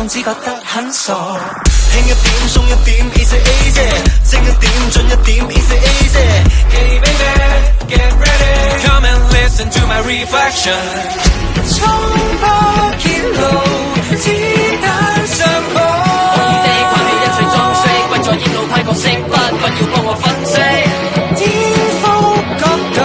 況只覺得很傻。輕一點，鬆一點 ，easy easy， 精一點，進一點 ，easy easy。Hey baby, get ready, come and listen to my reflection。衝破揭露，子彈上空。可以的，關起一切裝飾，為咗熱鬧派角色，不要幫我分析。顛覆角度。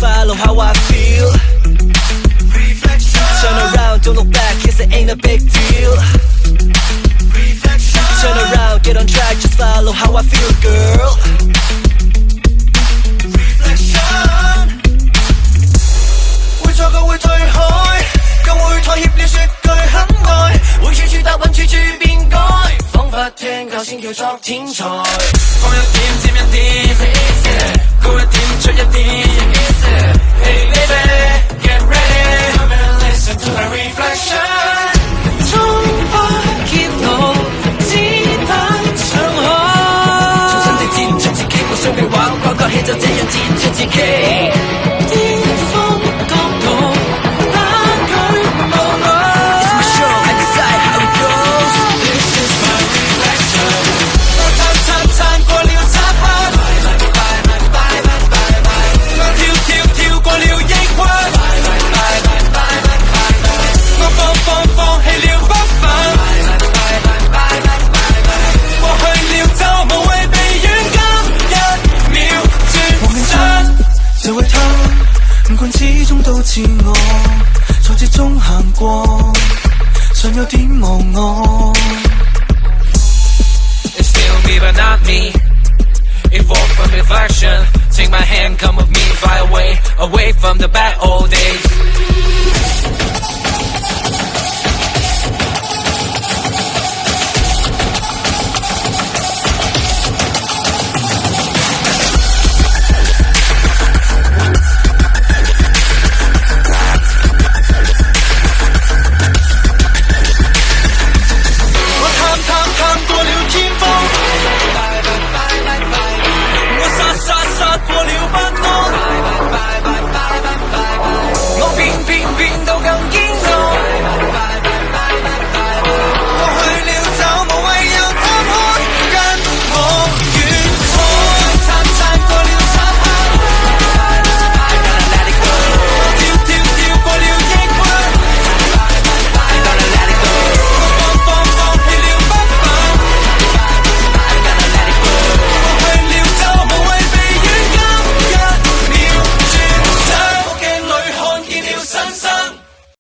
Follow how I feel. Reflection. Turn around, don't look back, yes it ain't a big deal. Reflection. Turn around, get on track, just follow how I feel, girl. Reflection. 會錯嘅會退開，更會妥協了說句很愛，會處處答允，處處變改，彷彿聽教先叫作天才。放一點，佔一點，高一點，出一點。Hey baby, get ready, come and listen to my reflection。 衝破揭露，子彈上海。重新地展出自己，無需被玩，掛起就這樣展出自己。巔峰角度，單舉無慮。It's my show, I decide how it goes. This is my reflection。 我撐過了漆黑。過了抑鬱，我放棄了不忿，過去了就無謂被軟禁，一秒轉身就會偷，唔管始終都自我，挫折中行過，尚有點忘我。It's still me but not me, evolve from reflection. Take my hand, come with me, fly away, away from the bad old days.